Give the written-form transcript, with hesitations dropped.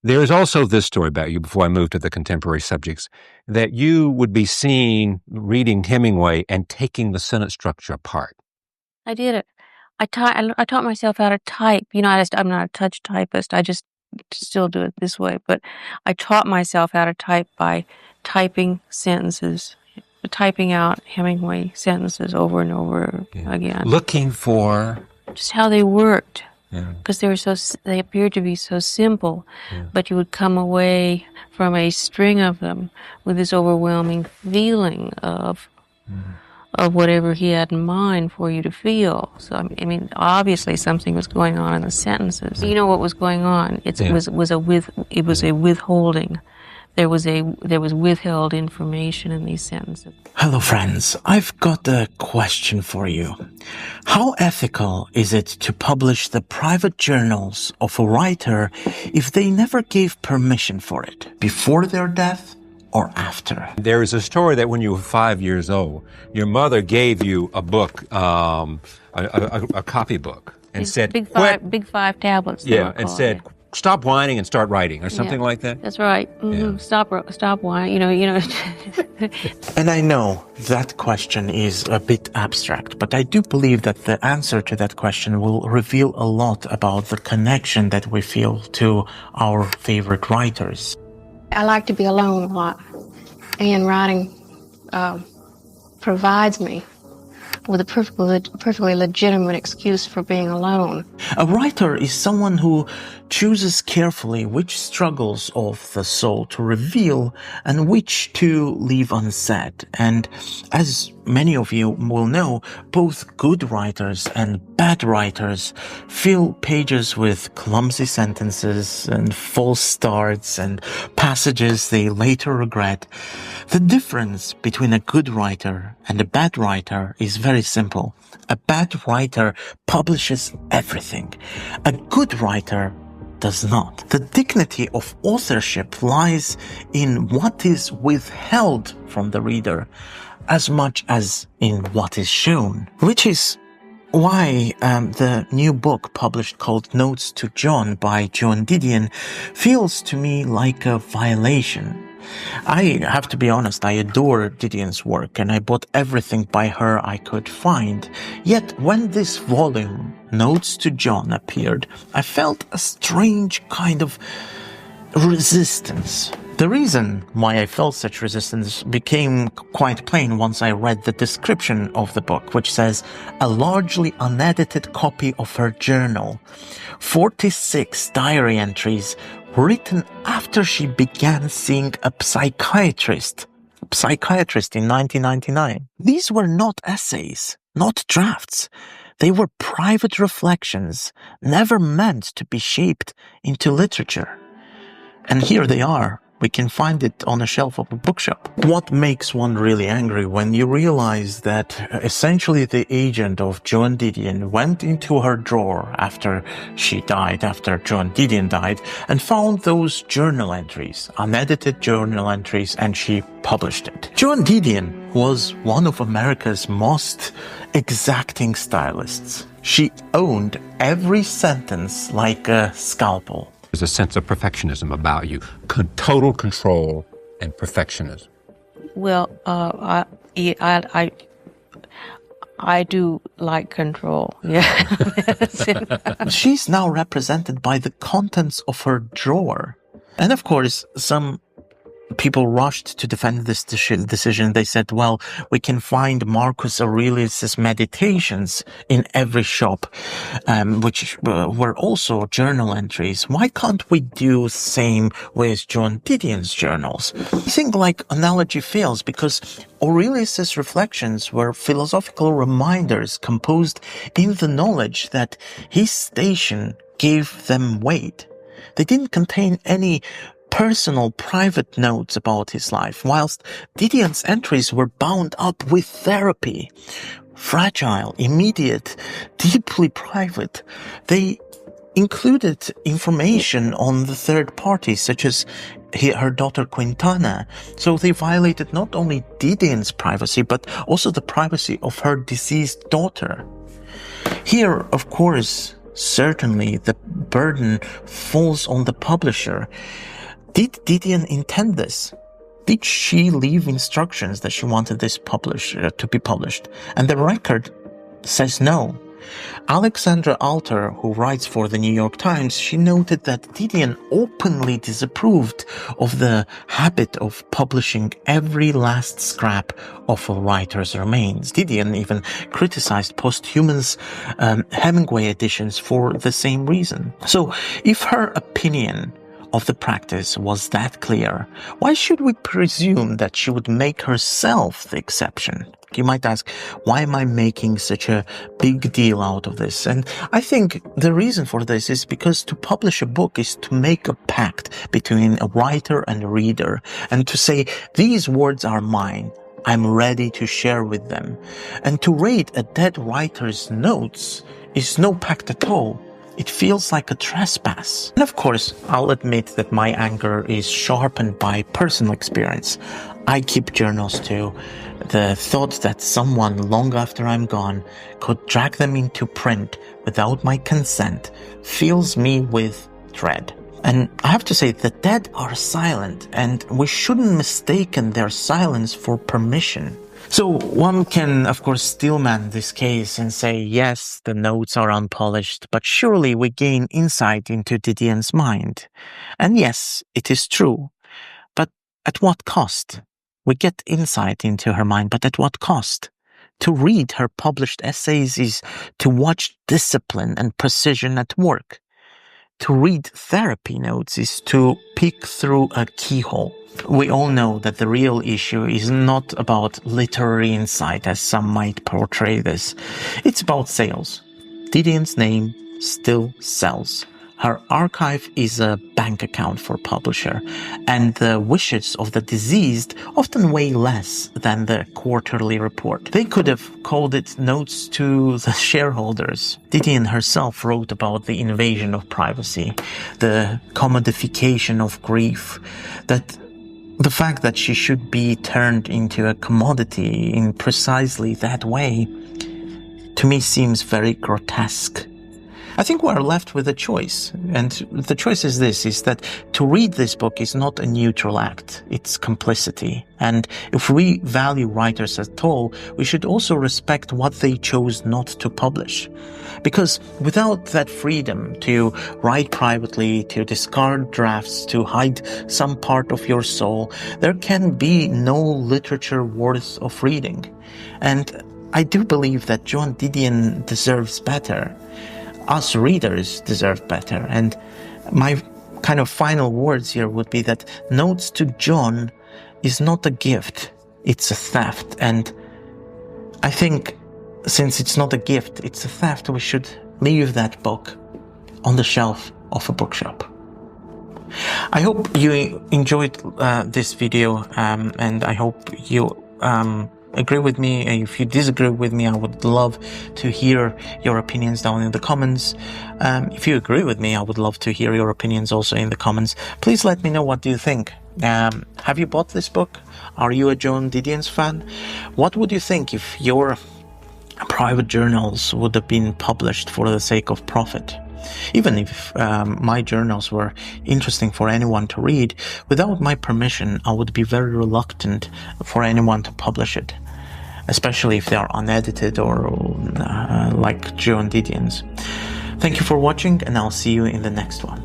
There is also this story about you, before I move to the contemporary subjects, that you would be seen reading Hemingway and taking the sentence structure apart. I did it. I taught myself how to type. I'm not a touch typist. I just still do it this way. But I taught myself how to type by typing sentences, typing out Hemingway sentences over and over again. Looking for just how they worked. Yeah. Because they appeared to be so simple, but you would come away from a string of them with this overwhelming feeling of whatever he had in mind for you to feel. So I mean, obviously something was going on in the sentences. You know what was going on? It was a withholding. There was withheld information in these sentences. Hello friends, I've got a question for you. How ethical is it to publish the private journals of a writer if they never gave permission for it, before their death or after? There is a story that when you were 5 years old, your mother gave you a book, a copybook, and said, big five tablets. Yeah, and said, stop whining and start writing, or something like that. That's right. Mm-hmm. Yeah. Stop whining. You know. And I know that question is a bit abstract, but I do believe that the answer to that question will reveal a lot about the connection that we feel to our favorite writers. I like to be alone a lot, and writing provides me with a perfectly legitimate excuse for being alone. A writer is someone who chooses carefully which struggles of the soul to reveal and which to leave unsaid. And as many of you will know, both good writers and bad writers fill pages with clumsy sentences and false starts and passages they later regret. The difference between a good writer and a bad writer is very simple. A bad writer publishes everything. A good writer does not. The dignity of authorship lies in what is withheld from the reader as much as in what is shown, which is why the new book published called Notes to John by Joan Didion feels to me like a violation. I have to be honest, I adore Didion's work and I bought everything by her I could find. Yet when this volume, Notes to John, appeared, I felt a strange kind of resistance. The reason why I felt such resistance became quite plain once I read the description of the book, which says, a largely unedited copy of her journal, 46 diary entries written after she began seeing a psychiatrist in 1999. These were not essays, not drafts. They were private reflections, never meant to be shaped into literature. And here they are. We can find it on a shelf of a bookshop. What makes one really angry when you realize that essentially the agent of Joan Didion went into her drawer after Joan Didion died, and found those journal entries, unedited journal entries, and she published it. Joan Didion was one of America's most exacting stylists. She owned every sentence like a scalpel. There's a sense of perfectionism about you, total control and perfectionism. Well, I do like control. Yeah. She's now represented by the contents of her drawer. And of course, some people rushed to defend this decision. They said, well, we can find Marcus Aurelius' meditations in every shop, which were also journal entries. Why can't we do the same with Joan Didion's journals? I think like analogy fails because Aurelius' reflections were philosophical reminders composed in the knowledge that his station gave them weight. They didn't contain any personal, private notes about his life, whilst Didion's entries were bound up with therapy. Fragile, immediate, deeply private. They included information on the third party, such as her daughter Quintana. So they violated not only Didion's privacy, but also the privacy of her deceased daughter. Here, of course, certainly the burden falls on the publisher. Did Didion intend this? Did she leave instructions that she wanted this to be published? And the record says no. Alexandra Alter, who writes for the New York Times, she noted that Didion openly disapproved of the habit of publishing every last scrap of a writer's remains. Didion even criticized posthumous Hemingway editions for the same reason. So, if her opinion of the practice was that clear, why should we presume that she would make herself the exception? You might ask, why am I making such a big deal out of this? And I think the reason for this is because to publish a book is to make a pact between a writer and a reader, and to say, these words are mine, I'm ready to share with them. And to read a dead writer's notes is no pact at all. It feels like a trespass. And of course, I'll admit that my anger is sharpened by personal experience. I keep journals too. The thought that someone long after I'm gone could drag them into print without my consent fills me with dread. And I have to say, the dead are silent, and we shouldn't mistaken their silence for permission. So one can, of course, steelman this case and say, yes, the notes are unpolished, but surely we gain insight into Didion's mind. And yes, it is true. But at what cost? We get insight into her mind, but at what cost? To read her published essays is to watch discipline and precision at work. To read therapy notes is to peek through a keyhole. We all know that the real issue is not about literary insight, as some might portray this. It's about sales. Didion's name still sells. Her archive is a bank account for publisher, and the wishes of the deceased often weigh less than the quarterly report. They could have called it Notes to the Shareholders. Didion herself wrote about the invasion of privacy, the commodification of grief, that the fact that she should be turned into a commodity in precisely that way, to me seems very grotesque. I think we are left with a choice, and the choice is this, is that to read this book is not a neutral act, it's complicity. And if we value writers at all, we should also respect what they chose not to publish. Because without that freedom to write privately, to discard drafts, to hide some part of your soul, there can be no literature worth of reading. And I do believe that Joan Didion deserves better. Us readers deserve better. And my kind of final words here would be that Notes to Joan is not a gift, it's a theft. And I think since it's not a gift, it's a theft, we should leave that book on the shelf of a bookshop. I hope you enjoyed this video, and I hope you agree with me. If you disagree with me, I would love to hear your opinions down in the comments. If you agree with me, I would love to hear your opinions also in the comments. Please let me know, what do you think? Have you bought this book? Are you a Joan Didion's fan? What would you think if your private journals would have been published for the sake of profit? Even if my journals were interesting for anyone to read, without my permission, I would be very reluctant for anyone to publish it, especially if they are unedited or like Joan Didion's. Thank you for watching, and I'll see you in the next one.